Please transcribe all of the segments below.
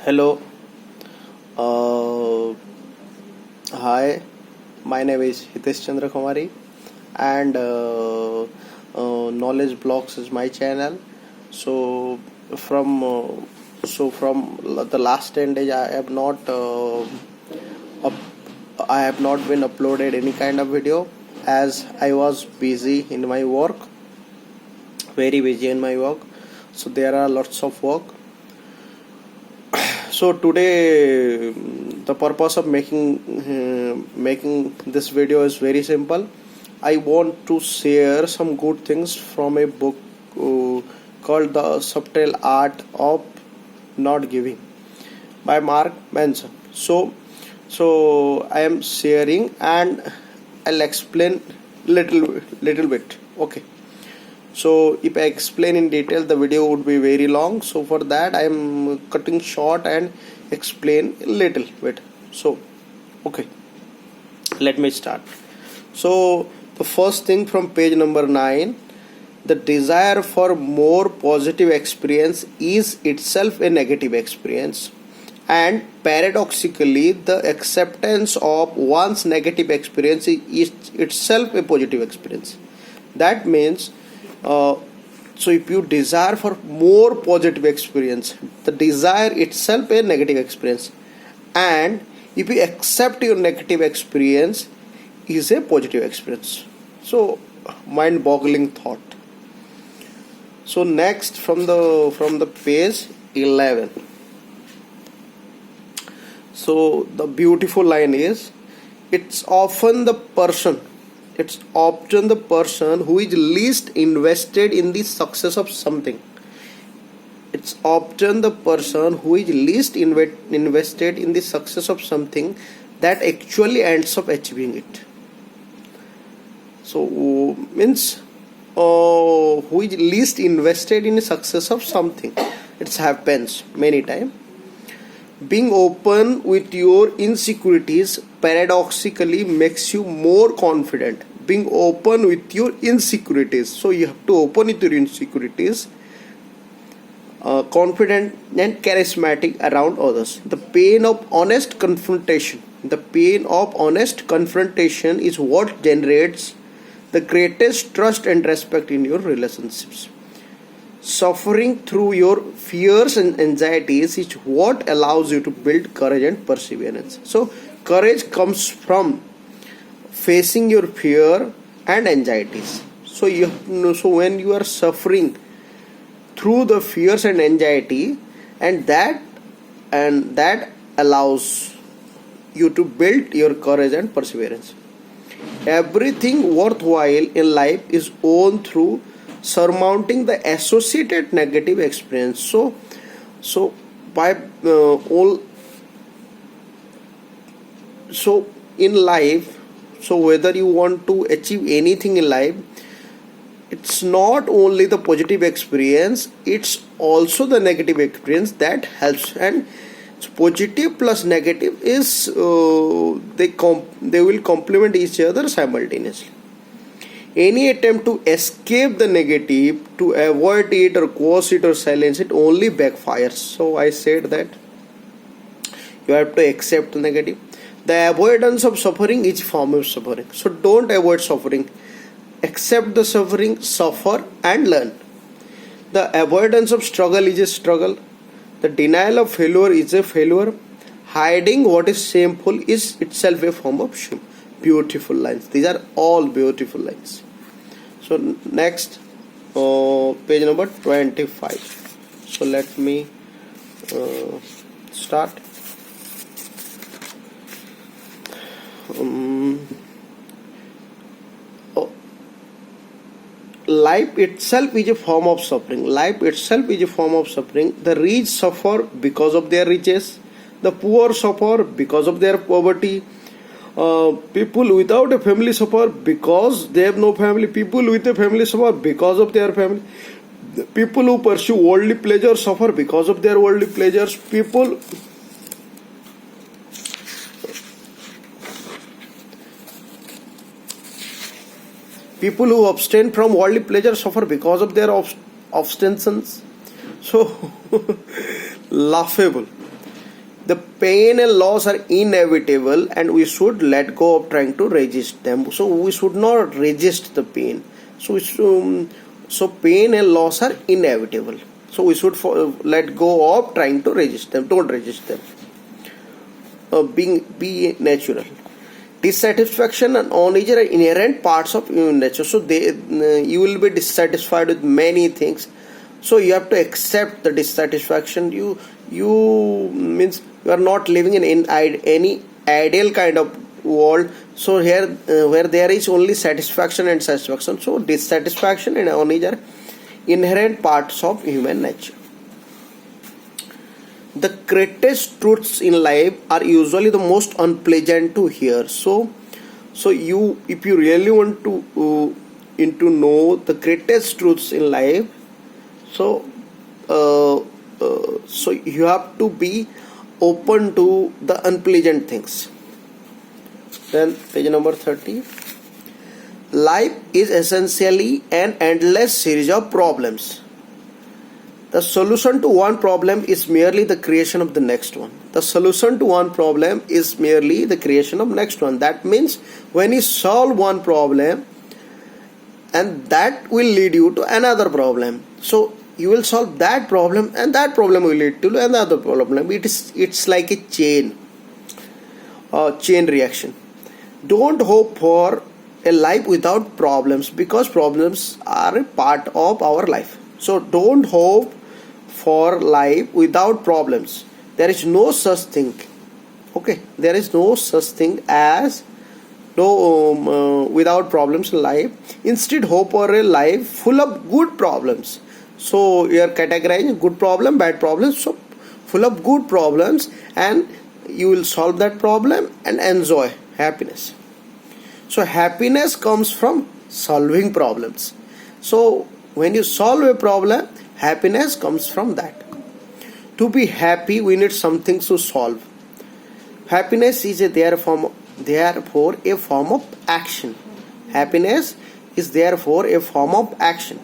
Hello. Uh, Hi. My name is Hitesh Chandra Kumari, and Knowledge Blocks is my channel. So from the last 10 days, up, I have not been uploaded any kind of video as I was busy in my work, very busy in my work. So there are lots of work. So today the purpose of making this video is very simple. I want to share some good things from a book called The Subtle Art of Not Giving by Mark Manson. So I am sharing and I'll explain little bit. Okay. So if I explain in detail, the video would be very long. So for that I am cutting short and explain a little bit. So okay, let me start. So the first thing from page number 9, the desire for more positive experience is itself a negative experience, and paradoxically the acceptance of one's negative experience is itself a positive experience. That means so if you desire for more positive experience, the desire itself a negative experience, and if you accept your negative experience is a positive experience. So mind-boggling thought. So next from the page 11. So the beautiful line is, it's often the person who is least invested in the success of something. It's often the person who is least invested in the success of something that actually ends up achieving it. So means who is least invested in the success of something. It happens many times. Being open with your insecurities paradoxically makes you more confident. Being open with your insecurities, so you have to open with your insecurities, confident and charismatic around others. The pain of honest confrontation is what generates the greatest trust and respect in your relationships. Suffering through your fears and anxieties is what allows you to build courage and perseverance. So courage comes from facing your fear and anxieties. So when you are suffering through the fears and anxiety, and that allows you to build your courage and perseverance. Everything worthwhile in life is won through surmounting the associated negative experience. So in life, so whether you want to achieve anything in life, it's not only the positive experience, it's also the negative experience that helps. And positive plus negative is they will complement each other simultaneously. Any attempt to escape the negative, to avoid it or quash it or silence it, only backfires. So I said that you have to accept the negative. The avoidance of suffering is form of suffering. So don't avoid suffering. Accept the suffering, suffer and learn. The avoidance of struggle is a struggle. The denial of failure is a failure. Hiding what is shameful is itself a form of shame. Beautiful lines. These are all beautiful lines. So next, page number 25. So let me start. Life itself is a form of suffering. The rich suffer because of their riches. The poor suffer because of their poverty. People without a family suffer because they have no family. People with a family suffer because of their family. The people who pursue worldly pleasures suffer because of their worldly pleasures. People who abstain from worldly pleasure suffer because of their abstentions. So laughable. The pain and loss are inevitable and we should let go of trying to resist them. So we should not resist the pain. So pain and loss are inevitable. So we should let go of trying to resist them. Don't resist them. Be natural. Dissatisfaction and unease are inherent parts of human nature. So you will be dissatisfied with many things. So you have to accept the dissatisfaction. You means you are not living in any ideal kind of world. So here where there is only satisfaction and satisfaction. So dissatisfaction and unease are inherent parts of human nature. The greatest truths in life are usually the most unpleasant to hear. So you, if you really want to know the greatest truths in life, so you have to be open to the unpleasant things. Then page number 30. Life is essentially an endless series of problems. The solution to one problem is merely the creation of the next one. The solution to one problem is merely the creation of next one. That means when you solve one problem, and that will lead you to another problem. So you will solve that problem and that problem will lead to another problem. It's like a chain reaction. Don't hope for a life without problems, because problems are a part of our life. So don't hope for life without problems. There is no such thing. Okay, there is no such thing as without problems in life. Instead, hope for a life full of good problems. So you are categorizing good problem, bad problems. So full of good problems, and you will solve that problem and enjoy happiness. So happiness comes from solving problems. So when you solve a problem, happiness comes from that. To be happy, we need something to solve. Happiness is therefore a form of action. Happiness is therefore a form of action.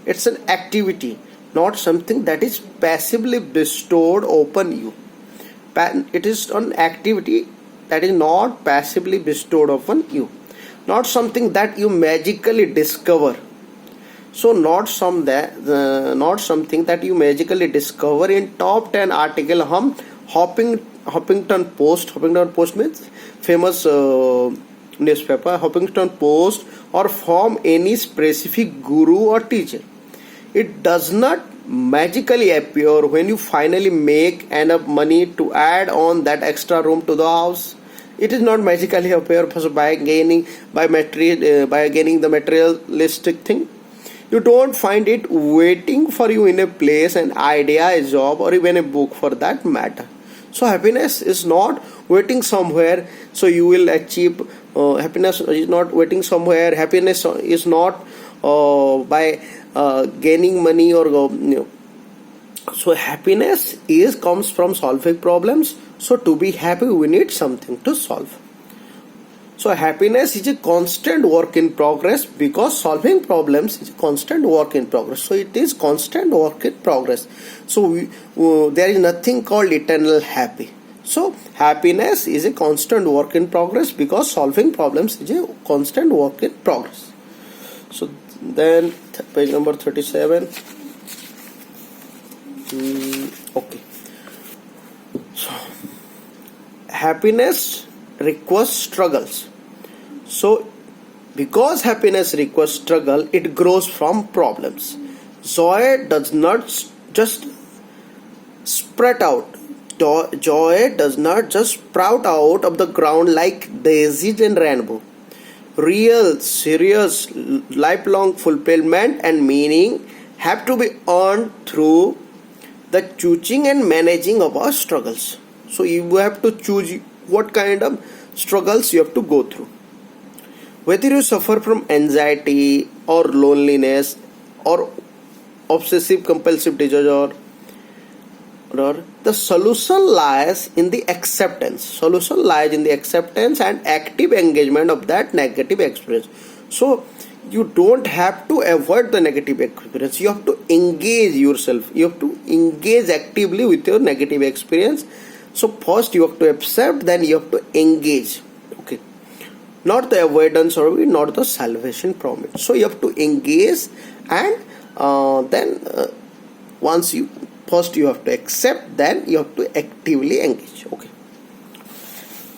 It's an activity, not something that is passively bestowed upon you. It is an activity that is not passively bestowed upon you. Not something that you magically discover. So not something that you magically discover in top 10 article. Huffington Post means famous newspaper, Huffington Post, or from any specific guru or teacher. It does not magically appear when you finally make enough money to add on that extra room to the house. It is not magically appear by gaining the materialistic thing. You don't find it waiting for you in a place, an idea, a job, or even a book for that matter. So happiness is not waiting somewhere. So you will achieve happiness is not waiting somewhere. Happiness is not by gaining money or So happiness comes from solving problems. So to be happy, we need something to solve. So happiness is a constant work in progress, because solving problems is a constant work in progress. So it is constant work in progress. So there is nothing called eternal happy. So happiness is a constant work in progress, because solving problems is a constant work in progress. So then page number 37. Okay. So happiness requires struggles. So because happiness requires struggle, it grows from problems. Joy does not just sprout out. Joy does not just sprout out of the ground like daisies and rainbow. Real, serious, lifelong fulfillment and meaning have to be earned through the choosing and managing of our struggles. So you have to choose what kind of struggles you have to go through. Whether you suffer from anxiety or loneliness or obsessive compulsive disorder, the solution lies in the acceptance. Solution lies in the acceptance and active engagement of that negative experience. So you don't have to avoid the negative experience. You have to engage yourself. You have to engage actively with your negative experience. So first you have to accept, then you have to engage. Okay, not the avoidance or not the salvation from it. So you have to engage, and then once you first you have to accept, then you have to actively engage. Okay,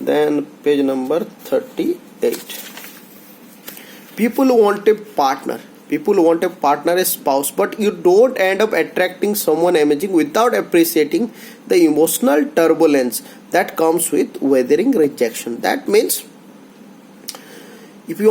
then page number 38. People who want a partner, a spouse, but you don't end up attracting someone amazing without appreciating the emotional turbulence that comes with weathering rejection. That means if you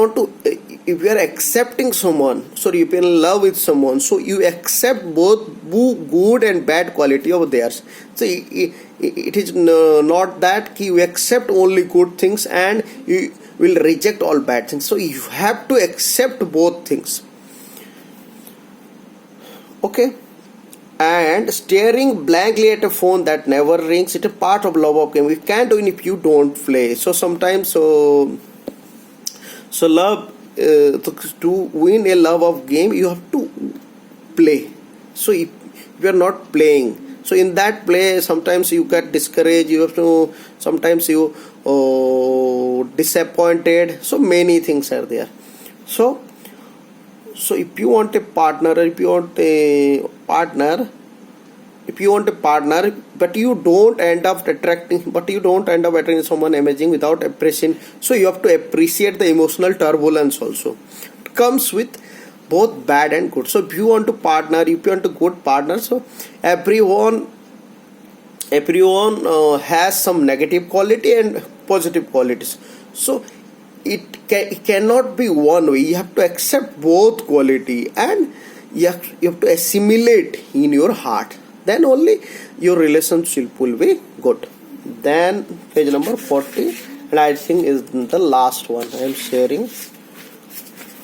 are accepting someone, sorry, if you're in love with someone, so you accept both good and bad quality of theirs. So it is not that you accept only good things and you will reject all bad things. So you have to accept both things. Okay, and staring blankly at a phone that never rings, it's a part of love of game. We can't do it if you don't play. So sometimes so love, to win a love of game, you have to play. So if you are not playing, so in that play sometimes you get discouraged, you have to, sometimes you disappointed, so many things are there. So if you want a partner, but you don't end up attracting someone amazing without appreciating. So you have to appreciate the emotional turbulence also. It comes with both bad and good. So if you want a good partner, so everyone has some negative quality and positive qualities. So it cannot be one way. You have to accept both quality, and you have to assimilate in your heart. Then only your relationship will be good. Then page number 40, and I think is the last one I am sharing.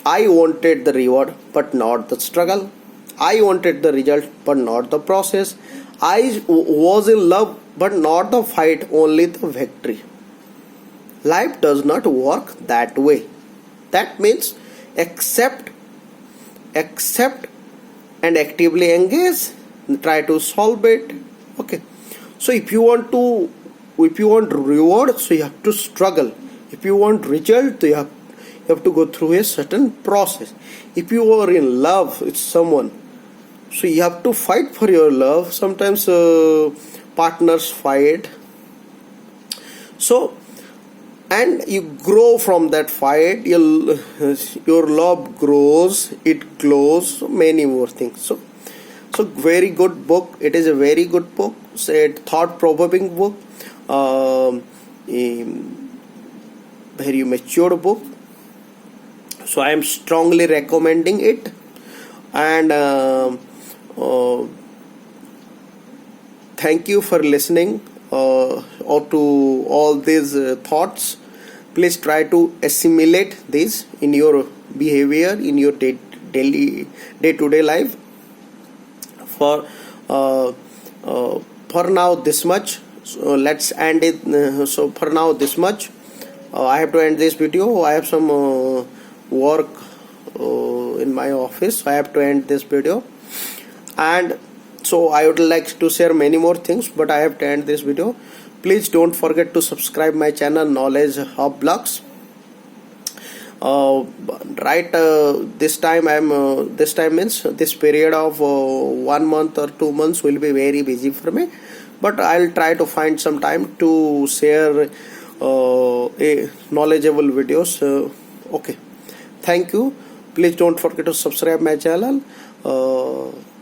I wanted the reward but not the struggle. I wanted the result but not the process. I was in love but not the fight, only the victory. Life does not work that way. That means accept and actively engage, try to solve it. Okay, so if you want reward, so you have to struggle. If you want result, you have to go through a certain process. If you are in love with someone, so you have to fight for your love. Sometimes partners fight, so and you grow from that fight. Your love grows, it glows, so many more things. So very good book. It is a very good book. It's a thought-provoking book, a very mature book. So I am strongly recommending it. And thank you for listening or to all these thoughts. Please try to assimilate this in your behavior, in your day-to-day life. For now this much. So let's end it. So for now this much. I have to end this video. I have some work in my office, so I have to end this video. And so I would like to share many more things, but I have to end this video. Please don't forget to subscribe my channel Knowledge Hub Blogs. This time means this period of 1 month or 2 months will be very busy for me, but I'll try to find some time to share a knowledgeable videos. Okay, thank you. Please don't forget to subscribe my channel.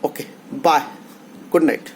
Okay, bye, good night.